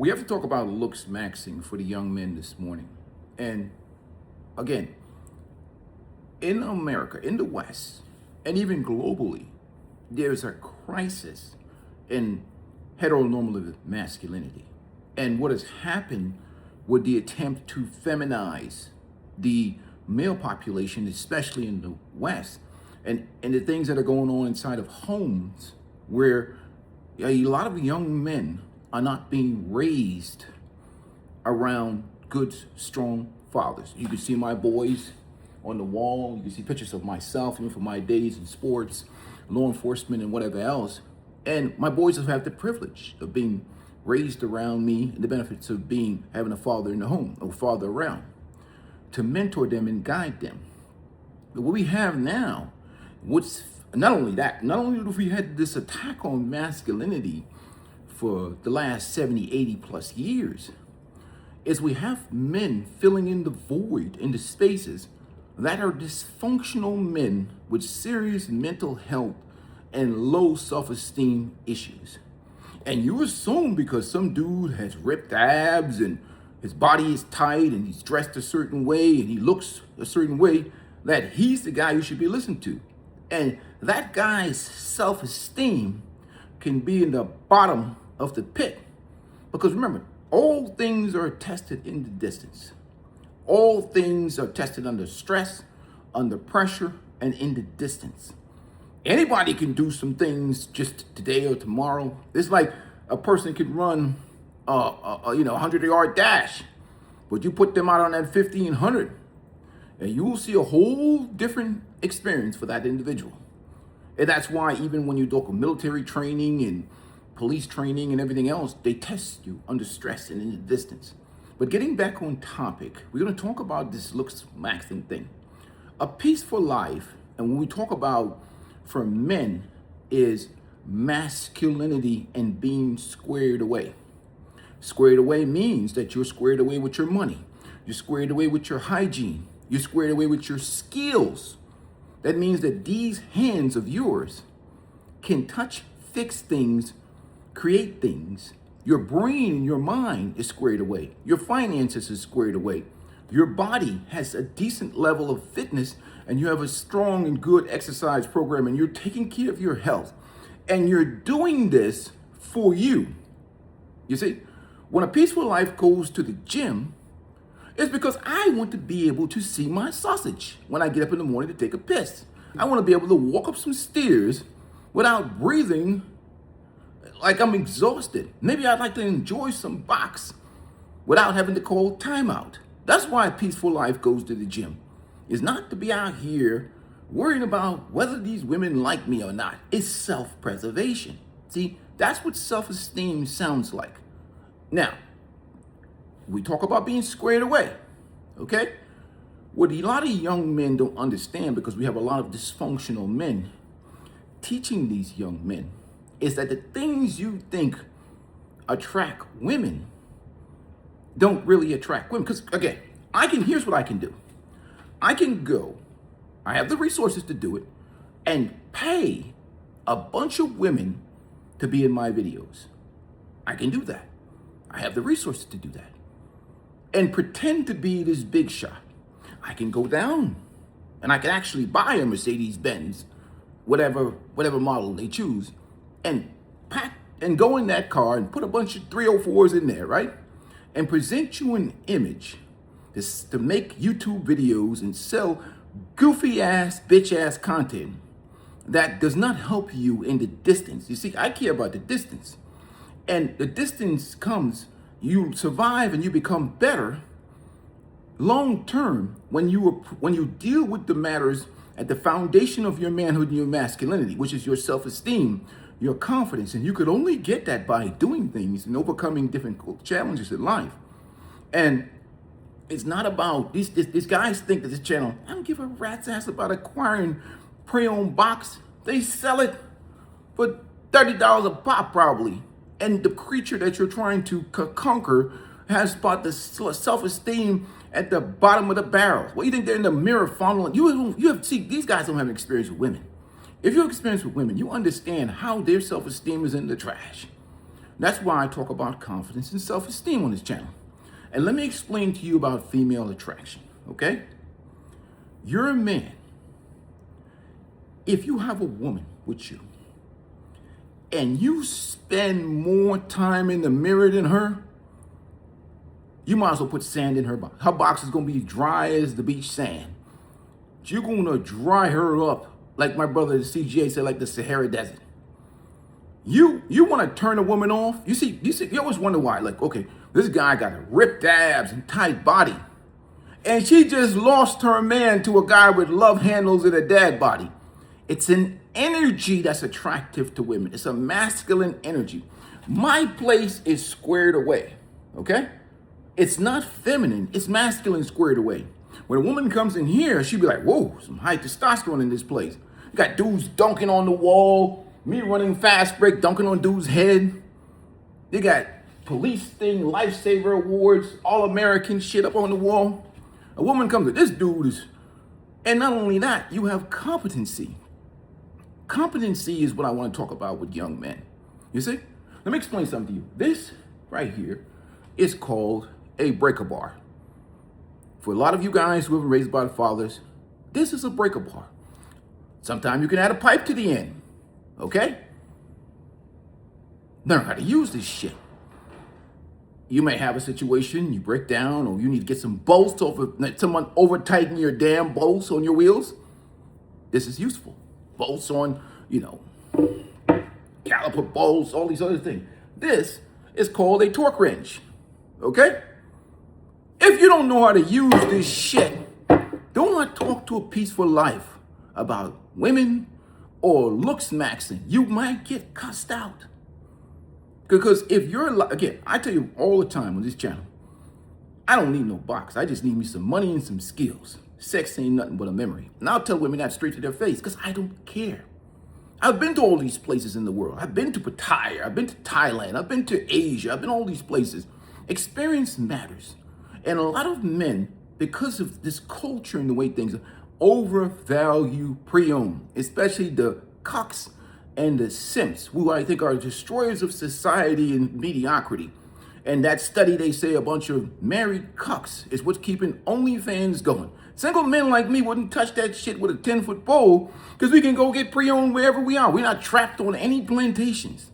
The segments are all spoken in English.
We have to talk about looks maxing for the young men this morning. And again, in America, in the West, and even globally, there's a crisis in heteronormative masculinity. And what has happened with the attempt to feminize the male population, especially in the West, and the things that are going on inside of homes where a lot of young men are not being raised around good, strong fathers. You can see my boys on the wall. You can see pictures of myself, even from my days in sports, law enforcement, and whatever else. And my boys have had the privilege of being raised around me and the benefits of having a father in the home, or father around, to mentor them and guide them. But what we have now, not only do we had this attack on masculinity for the last 70, 80 plus years, is we have men filling in the void, in the spaces that are dysfunctional men with serious mental health and low self-esteem issues. And you assume because some dude has ripped abs and his body is tight and he's dressed a certain way and he looks a certain way, that he's the guy you should be listening to. And that guy's self-esteem can be in the bottom of the pit. Because remember, all things are tested in the distance. All things are tested under stress, under pressure, and in the distance. Anybody can do some things just today or tomorrow. It's like a person could run a 100-yard dash, but you put them out on that 1500, and you will see a whole different experience for that individual. And that's why even when you do military training and police training and everything else, they test you under stress and in the distance. But getting back on topic, we're going to talk about this looks maxing thing. A peaceful life, and when we talk about for men, is masculinity and being squared away. Squared away means that you're squared away with your money. You're squared away with your hygiene. You're squared away with your skills. That means that these hands of yours can touch, fix things, create things. Your brain and your mind is squared away. Your finances is squared away. Your body has a decent level of fitness, and you have a strong and good exercise program, and you're taking care of your health. And you're doing this for you. You see, when a peaceful life goes to the gym, it's because I want to be able to see my sausage when I get up in the morning to take a piss. I want to be able to walk up some stairs without breathing like I'm exhausted. Maybe I'd like to enjoy some box without having to call timeout. That's why a peaceful life goes to the gym. It's not to be out here worrying about whether these women like me or not. It's self-preservation. See, that's what self-esteem sounds like. Now, we talk about being squared away, okay? What a lot of young men don't understand, because we have a lot of dysfunctional men teaching these young men, is that the things you think attract women don't really attract women. Because again, here's what I can do. I can go, I have the resources to do it, and pay a bunch of women to be in my videos. I can do that. I have the resources to do that. And pretend to be this big shot. I can go down and I can actually buy a Mercedes-Benz, whatever model they choose, and pack and go in that car and put a bunch of 304s in there, right? And present you an image to make YouTube videos and sell goofy ass, bitch ass content that does not help you in the distance. You see, I care about the distance. And the distance comes, you survive and you become better long term when you deal with the matters at the foundation of your manhood and your masculinity, which is your self-esteem, your confidence. And you could only get that by doing things and overcoming different challenges in life. And it's not about, these guys think that this channel, I don't give a rat's ass about acquiring pre-owned box. They sell it for $30 a pop probably. And the creature that you're trying to conquer has about the self-esteem at the bottom of the barrel. What, you think they're in the mirror fondling? See, these guys don't have experience with women. If you have experience with women, you understand how their self-esteem is in the trash. That's why I talk about confidence and self-esteem on this channel. And let me explain to you about female attraction, okay? You're a man. If you have a woman with you and you spend more time in the mirror than her, you might as well put sand in her box. Her box is going to be dry as the beach sand. You're going to dry her up, like my brother the CGA said, like the Sahara Desert. You want to turn a woman off? You always wonder why. Like, okay, this guy got ripped abs and tight body, and she just lost her man to a guy with love handles and a dad body. It's an energy that's attractive to women. It's a masculine energy. My place is squared away, okay? It's not feminine. It's masculine squared away. When a woman comes in here, she'll be like, whoa, some high testosterone in this place. You got dudes dunking on the wall, me running fast break, dunking on dude's head. You got police thing, lifesaver awards, all-American shit up on the wall. A woman comes to this dude is, and not only that, you have competency. Competency is what I want to talk about with young men. You see? Let me explain something to you. This right here is called a breaker bar. For a lot of you guys who have been raised by the fathers, this is a breaker bar. Sometimes you can add a pipe to the end, okay? Learn how to use this shit. You may have a situation, you break down, or you need to get some bolts someone over tighten your damn bolts on your wheels. This is useful. Bolts on, caliper bolts, all these other things. This is called a torque wrench, okay? If you don't know how to use this shit, don't want to talk to a Peaceful Life about women or looks maxing. You might get cussed out. Because if you're, again, I tell you all the time on this channel, I don't need no box. I just need me some money and some skills. Sex ain't nothing but a memory. And I'll tell women that straight to their face because I don't care. I've been to all these places in the world. I've been to Pattaya. I've been to Thailand. I've been to Asia. I've been to all these places. Experience matters. And a lot of men, because of this culture and the way things are, overvalue pre-owned, especially the cucks and the simps, who I think are destroyers of society and mediocrity. And that study, they say a bunch of married cucks is what's keeping OnlyFans going. Single men like me wouldn't touch that shit with a 10-foot pole because we can go get pre-owned wherever we are. We're not trapped on any plantations.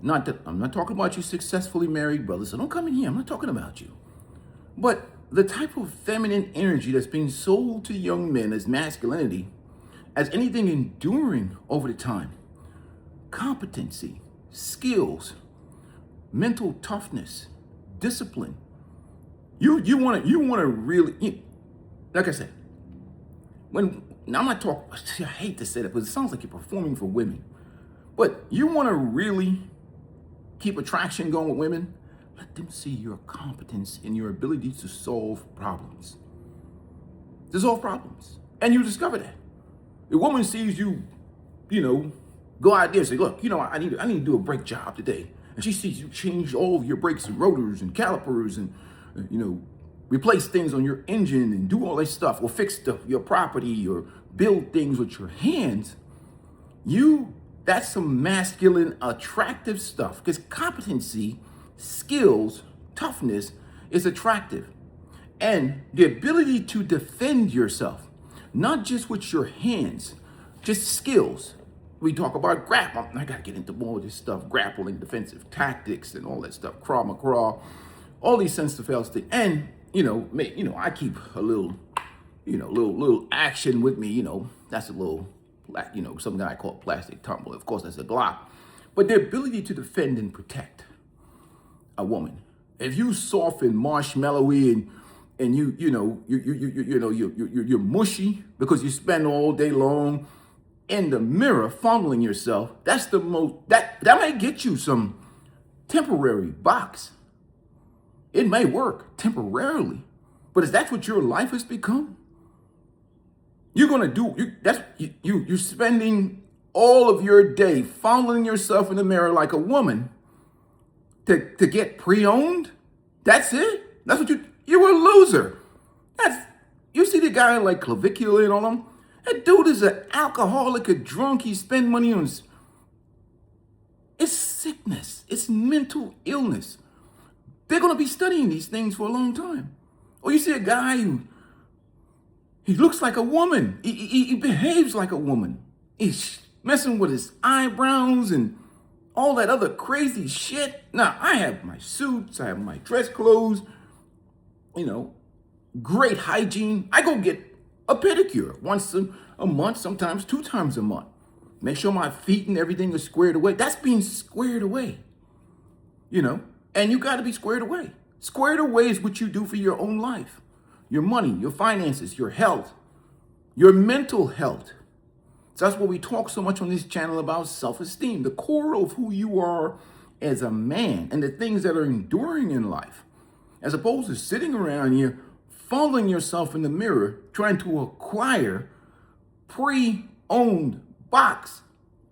Not that I'm not talking about you successfully married brothers, so don't come in here. I'm not talking about you. But the type of feminine energy that's being sold to young men as masculinity, as anything enduring over the time, competency, skills, mental toughness, discipline. You want to really, like I said, now I'm not talking, I hate to say that, but it sounds like you're performing for women. But you want to really keep attraction going with women, let them see your competence and your ability to solve problems. To solve problems. And you discover that. A woman sees you, go out there and say, look, I need to do a brake job today. And she sees you change all of your brakes and rotors and calipers and, replace things on your engine and do all that stuff, or fix your property or build things with your hands. That's some masculine, attractive stuff, because competency, skills, toughness is attractive. And the ability to defend yourself, not just with your hands, just skills. We talk about grappling. I got to get into more of this stuff, grappling, defensive tactics, and all that stuff, Krav Maga, all these sense to fail things. And, I keep a little, little action with me, that's a little, some guy called plastic tumble. Of course, that's a Glock. But the ability to defend and protect a woman. If you soft and marshmallowy and you're mushy because you spend all day long in the mirror fondling yourself, that's the most, that may get you some temporary box. It may work temporarily, but if that's what your life has become, you're gonna you're spending all of your day fondling yourself in the mirror like a woman to get pre-owned. That's it. That's what you're a loser. You see the guy like Clavicular and all them. That dude is an alcoholic, a drunk. He spend money on. It's sickness. It's mental illness. They're going to be studying these things for a long time. Or you see a guy who he looks like a woman. He behaves like a woman. He's messing with his eyebrows and all that other crazy shit. Now, I have my suits. I have my dress clothes. You know, great hygiene. I go get a pedicure once a month, sometimes 2 times a month. Make sure my feet and everything are squared away. That's being squared away, you know, and you got to be squared away. Squared away is what you do for your own life, your money, your finances, your health, your mental health. So that's what we talk so much on this channel about self-esteem, the core of who you are as a man and the things that are enduring in life, as opposed to sitting around here following yourself in the mirror, trying to acquire pre-owned box.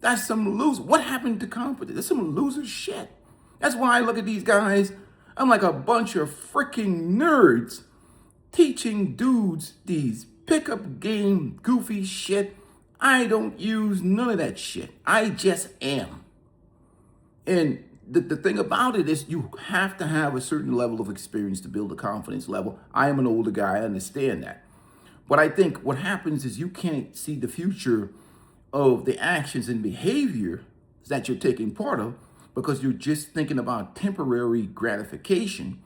That's some loser. What happened to confidence? That's some loser shit. That's why I look at these guys. I'm like a bunch of freaking nerds teaching dudes these pickup game goofy shit. I don't use none of that shit. I just am. And the thing about it is you have to have a certain level of experience to build a confidence level. I am an older guy. I understand that. But I think what happens is you can't see the future of the actions and behavior that you're taking part of because you're just thinking about temporary gratification.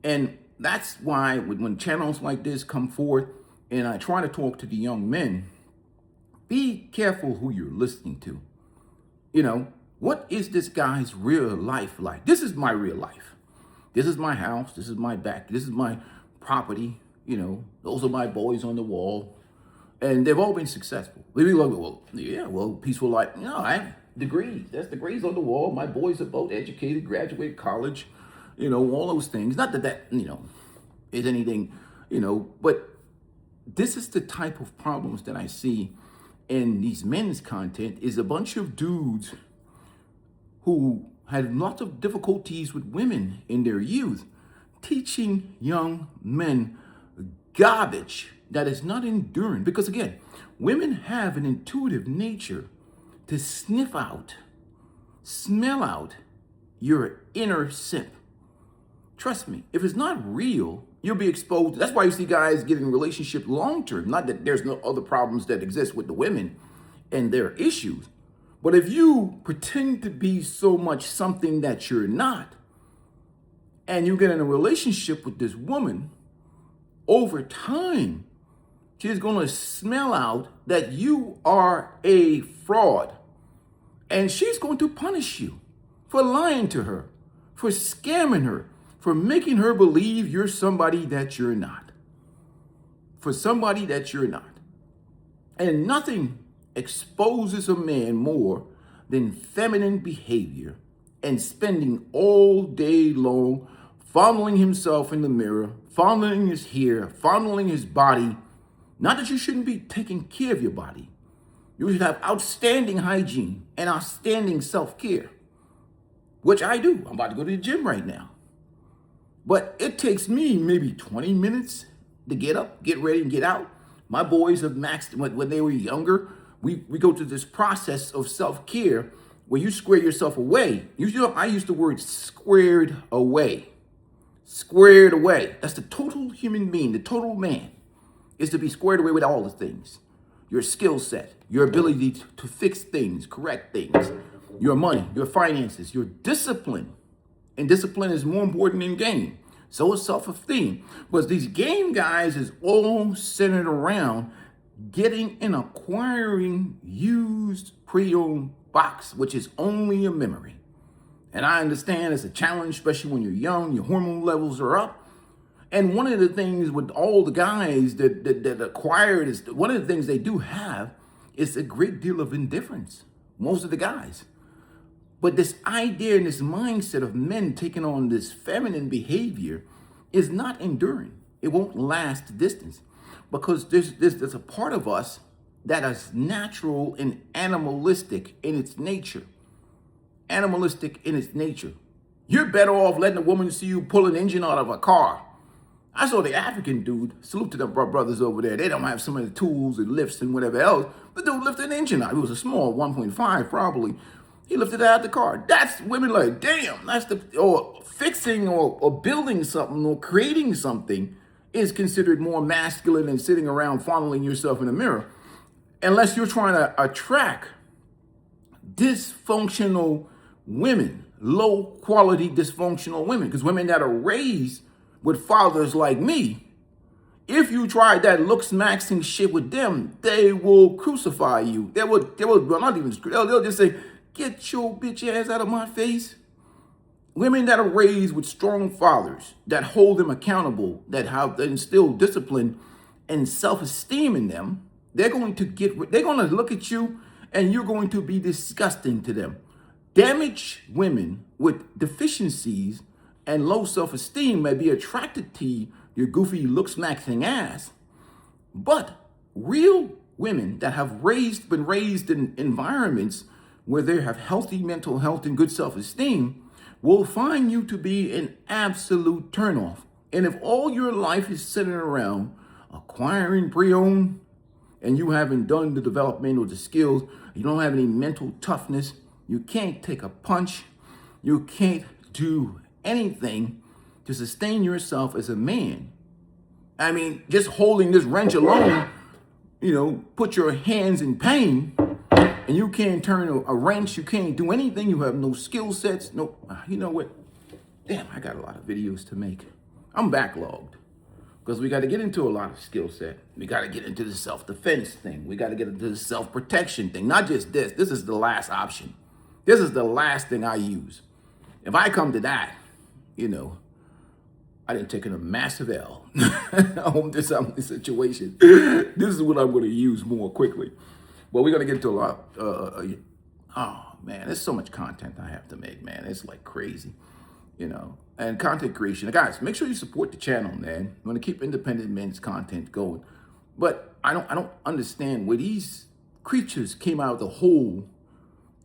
And that's why when channels like this come forth and I try to talk to the young men, be careful who you're listening to. You know, what is this guy's real life like? This is my real life. This is my house. This is my back. This is my property. You know, those are my boys on the wall. And they've all been successful. Maybe like, well, peaceful life. You know, I have degrees. That's degrees on the wall. My boys are both educated, graduated college, you know, all those things. Not that, you know, is anything, you know, but this is the type of problems that I see in these men's content is a bunch of dudes who had lots of difficulties with women in their youth, teaching young men garbage that is not enduring. Because again, women have an intuitive nature to sniff out, smell out your inner simp. Trust me, if it's not real, you'll be exposed. That's why you see guys get in a relationship long-term. Not that there's no other problems that exist with the women and their issues. But if you pretend to be so much something that you're not, and you get in a relationship with this woman, over time, she's going to smell out that you are a fraud. And she's going to punish you for lying to her, for scamming her, for making her believe you're somebody that you're not. For somebody that you're not. And nothing exposes a man more than feminine behavior and spending all day long fondling himself in the mirror, fondling his hair, fondling his body. Not that you shouldn't be taking care of your body. You should have outstanding hygiene and outstanding self-care, which I do. I'm about to go to the gym right now. But it takes me maybe 20 minutes to get up, get ready, and get out. My boys have maxed when they were younger. We go through this process of self-care where you square yourself away. I use the word squared away. Squared away. That's the total human being, the total man, is to be squared away with all the things. Your skill set, your ability to fix things, correct things, your money, your finances, your discipline. And discipline is more important than game. So is self-esteem. But these game guys is all centered around getting and acquiring used pre-owned box, which is only a memory. And I understand it's a challenge, especially when you're young, your hormone levels are up. And one of the things with all the guys that acquired is, one of the things they do have is a great deal of indifference. Most of the guys. But this idea and this mindset of men taking on this feminine behavior is not enduring. It won't last the distance because there's a part of us that is natural and animalistic in its nature. Animalistic in its nature. You're better off letting a woman see you pull an engine out of a car. I saw the African dude, salute to the brothers over there. They don't have some of the tools and lifts and whatever else, but dude lifted an engine out. It was a small 1.5 probably. He lifted it out of the car. That's women like, damn, that's the, or fixing or building something or creating something is considered more masculine than sitting around fondling yourself in the mirror. Unless you're trying to attract dysfunctional women, low quality dysfunctional women, because women that are raised with fathers like me, if you try that looks maxing shit with them, they will crucify you. They will, well, not even, they'll just say, get your bitch ass out of my face. Women that are raised with strong fathers that hold them accountable, that have instill discipline and self-esteem in them, they're going to look at you and you're going to be disgusting to them. Damaged women with deficiencies and low self-esteem may be attracted to your goofy looks maxing ass, but real women that have been raised in environments where they have healthy mental health and good self-esteem will find you to be an absolute turnoff. And if all your life is centered around acquiring pre-owned and you haven't done the development or the skills, you don't have any mental toughness, you can't take a punch, you can't do anything to sustain yourself as a man. I mean, just holding this wrench alone, put your hands in pain, and you can't turn a wrench, you can't do anything, you have no skill sets, you know what? Damn, I got a lot of videos to make. I'm backlogged because we got to get into a lot of skill set. We got to get into the self-defense thing. We got to get into the self-protection thing. Not just this. This is the last option. This is the last thing I use. If I come to that, I didn't take a massive L on this situation. This is what I'm going to use more quickly. Well, we're going to get into a lot. Oh, man, there's so much content I have to make, man. It's like crazy, And content creation. Guys, make sure you support the channel, man. I'm going to keep independent men's content going. But I don't understand where these creatures came out of the hole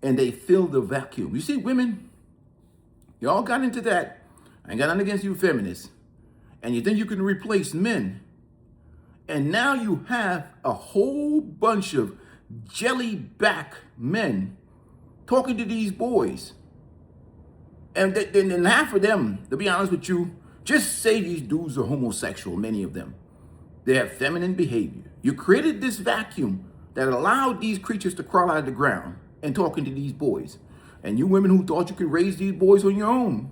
and they filled the vacuum. You see, women, y'all got into that. I ain't got nothing against you feminists. And you think you can replace men. And now you have a whole bunch of jelly-back men talking to these boys. And then half of them, to be honest with you, just say these dudes are homosexual, many of them. They have feminine behavior. You created this vacuum that allowed these creatures to crawl out of the ground and talking to these boys. And you women who thought you could raise these boys on your own,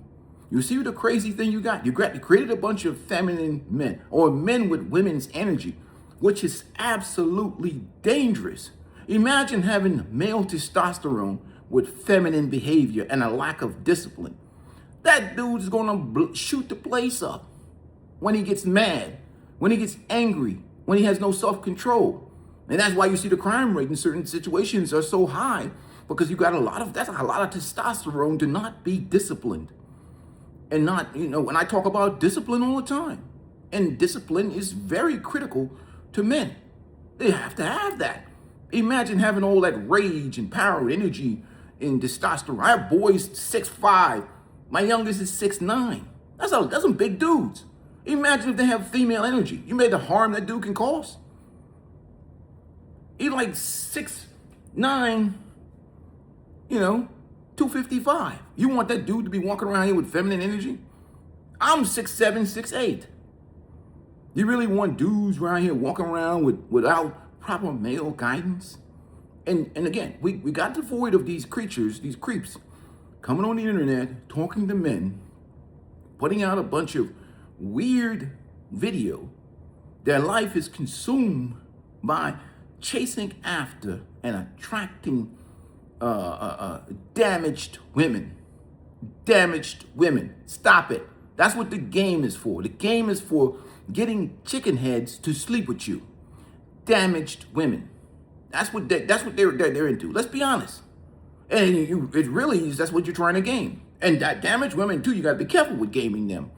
you see the crazy thing you got? You created a bunch of feminine men or men with women's energy, which is absolutely dangerous. Imagine having male testosterone with feminine behavior and a lack of discipline. That dude is gonna shoot the place up when he gets mad, when he gets angry, when he has no self-control. And that's why you see the crime rate in certain situations are so high, because you got that's a lot of testosterone to not be disciplined. And not, when I talk about discipline all the time, and discipline is very critical to men. They have to have that. Imagine having all that rage and power and energy and testosterone. I have boys 6'5". My youngest is 6'9". That's some big dudes. Imagine if they have female energy. You made the harm that dude can cause. He's like 6'9", 255. You want that dude to be walking around here with feminine energy? I'm 6'7", 6'8". You really want dudes around here walking around without proper male guidance? And again, we got devoid of these creatures, these creeps, coming on the internet, talking to men, putting out a bunch of weird video. Their life is consumed by chasing after and attracting damaged women. Damaged women. Stop it. That's what the game is for. The game is for getting chicken heads to sleep with you. Damaged women. That's what they're into. Let's be honest. And it really is, that's what you're trying to game. And that damaged women too, you got to be careful with gaming them.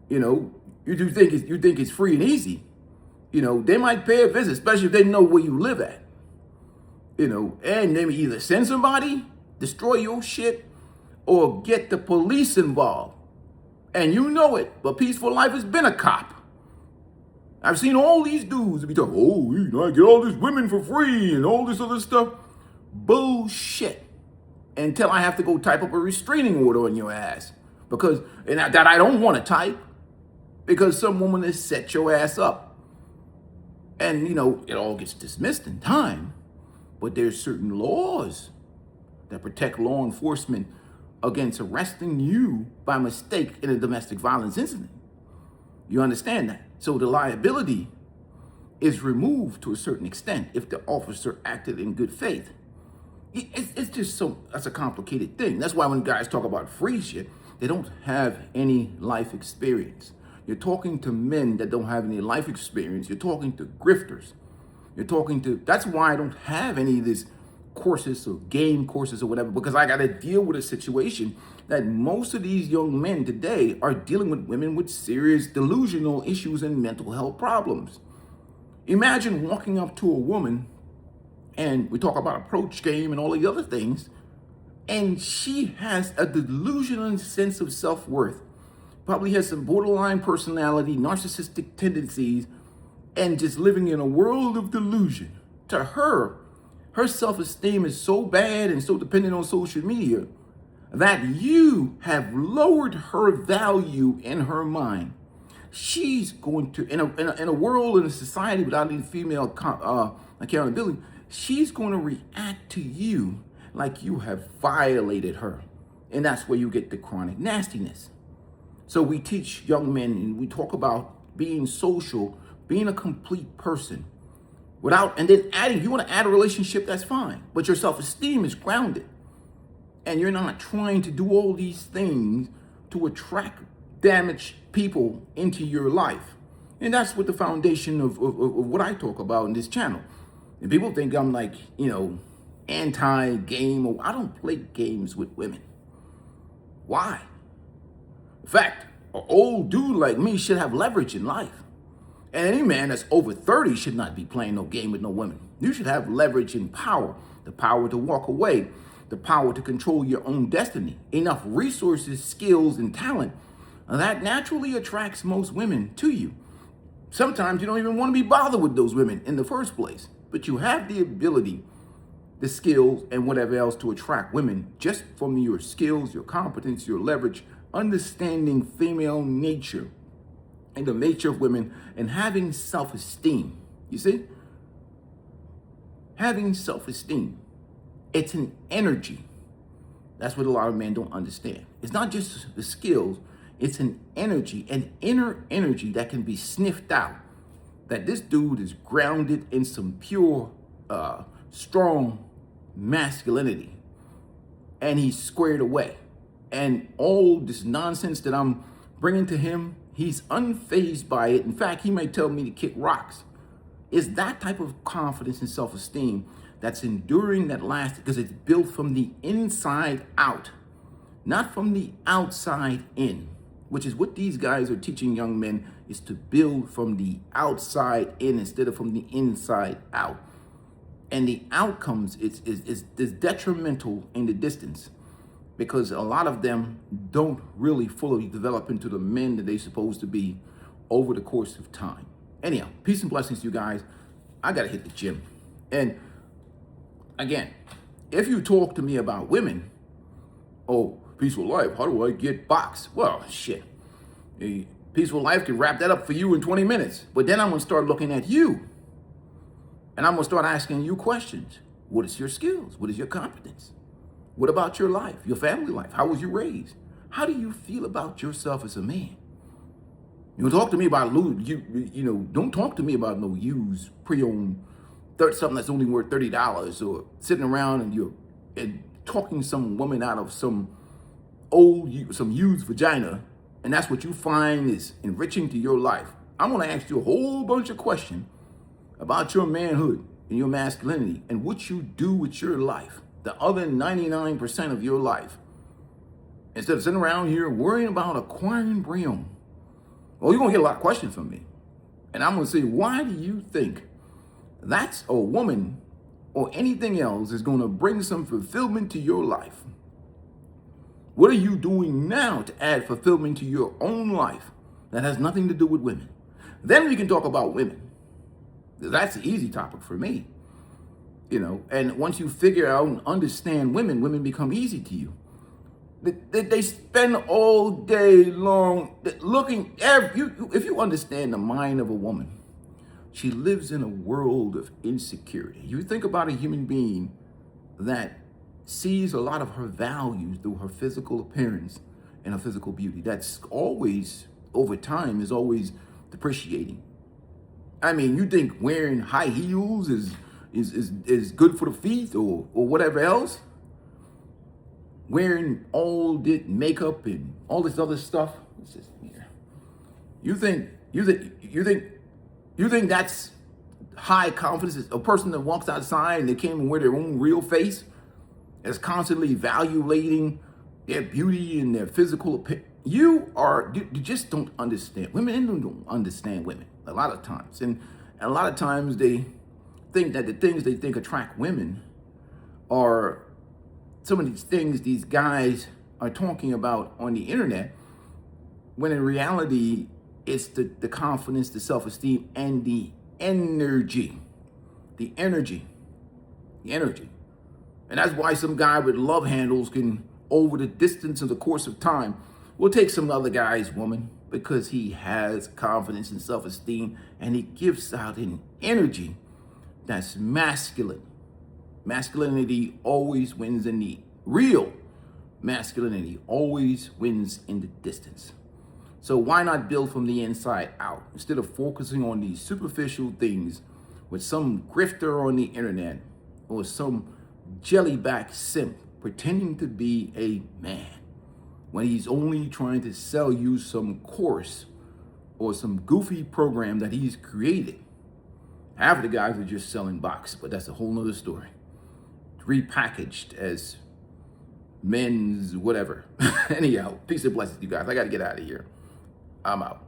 You think it's free and easy. They might pay a visit, especially if they know where you live at. And they may either send somebody, destroy your shit, or get the police involved. And you know it, but Peaceful Life has been a cop. I've seen all these dudes be talking, I get all these women for free and all this other stuff. Bullshit. until I have to go type up a restraining order on your ass. That I don't want to type, because some woman has set your ass up. And, it all gets dismissed in time, but there's certain laws that protect law enforcement against arresting you by mistake in a domestic violence incident. You understand that? So the liability is removed to a certain extent if the officer acted in good faith. It's just that's a complicated thing. That's why when guys talk about free shit, they don't have any life experience. You're talking to men that don't have any life experience. You're talking to grifters. That's why I don't have any of these courses or game courses or whatever, because I got to deal with a situation that most of these young men today are dealing with women with serious delusional issues and mental health problems. Imagine walking up to a woman, and we talk about approach game and all the other things, and she has a delusional sense of self-worth, probably has some borderline personality, narcissistic tendencies, and just living in a world of delusion. To her self-esteem is so bad and so dependent on social media that you have lowered her value in her mind. She's going to, in a world, in a society without any female accountability, she's going to react to you like you have violated her. And that's where you get the chronic nastiness. So we teach young men, and we talk about being social, being a complete person. And then you want to add a relationship, that's fine. But your self-esteem is grounded. And you're not trying to do all these things to attract damaged people into your life. And that's what the foundation of what I talk about in this channel. And people think I'm like, anti-game. I don't play games with women. Why? In fact, an old dude like me should have leverage in life. And any man that's over 30 should not be playing no game with no women. You should have leverage and power, the power to walk away, the power to control your own destiny, enough resources, skills, and talent. And that naturally attracts most women to you. Sometimes you don't even want to be bothered with those women in the first place, but you have the ability, the skills, and whatever else to attract women just from your skills, your competence, your leverage, understanding female nature and the nature of women, and having self-esteem. You see? Having self-esteem. It's an energy. That's what a lot of men don't understand. It's not just the skills, it's an energy, an inner energy that can be sniffed out. That this dude is grounded in some pure, strong masculinity. And he's squared away. And all this nonsense that I'm bringing to him, he's unfazed by it. In fact, he may tell me to kick rocks. It's that type of confidence and self-esteem that's enduring, that lasts, because it's built from the inside out, not from the outside in, which is what these guys are teaching young men, is to build from the outside in instead of from the inside out. And the outcomes is detrimental in the distance, because a lot of them don't really fully develop into the men that they're supposed to be over the course of time. Anyhow, peace and blessings to you guys. I got to hit the gym. And again, if you talk to me about women, oh, peaceful life, how do I get boxed? Well, shit. A peaceful life can wrap that up for you in 20 minutes. But then I'm going to start looking at you. And I'm going to start asking you questions. What is your skills? What is your competence? What about your life, your family life? How was you raised? How do you feel about yourself as a man? You don't talk to me about don't talk to me about no used pre-owned something that's only worth $30, or sitting around and talking some woman out of some used vagina, and that's what you find is enriching to your life. I'm going to ask you a whole bunch of questions about your manhood and your masculinity and what you do with your life, the other 99% of your life, instead of sitting around here worrying about acquiring brain. Well, you're going to get a lot of questions from me. And I'm going to say, why do you think that's a woman or anything else is going to bring some fulfillment to your life? What are you doing now to add fulfillment to your own life that has nothing to do with women? Then we can talk about women. That's the easy topic for me. And once you figure out and understand women, women become easy to you. They spend all day long looking. If you understand the mind of a woman, she lives in a world of insecurity. You think about a human being that sees a lot of her values through her physical appearance and her physical beauty. That's always, over time, is always depreciating. I mean, you think wearing high heels is good for the feet or whatever else? Wearing all this makeup and all this other stuff. What's this here? You think that's high confidence? A person that walks outside and they can't even wear their own real face, is constantly evaluating their beauty and their physical appearance. You just don't understand. Women don't understand women a lot of times. And a lot of times they think that the things they think attract women are some of these things these guys are talking about on the internet, when in reality, it's the confidence, the self-esteem, and the energy. The energy. And that's why some guy with love handles can, over the distance of the course of time, will take some other guy's woman because he has confidence and self-esteem and he gives out an energy that's masculine. Masculinity always wins in the real masculinity always wins in the distance. So why not build from the inside out instead of focusing on these superficial things with some grifter on the internet or some jellyback simp pretending to be a man when he's only trying to sell you some course or some goofy program that he's created. Half of the guys are just selling box, but that's a whole nother story. Repackaged as men's whatever. Anyhow, peace and blessings, you guys. I got to get out of here. I'm out.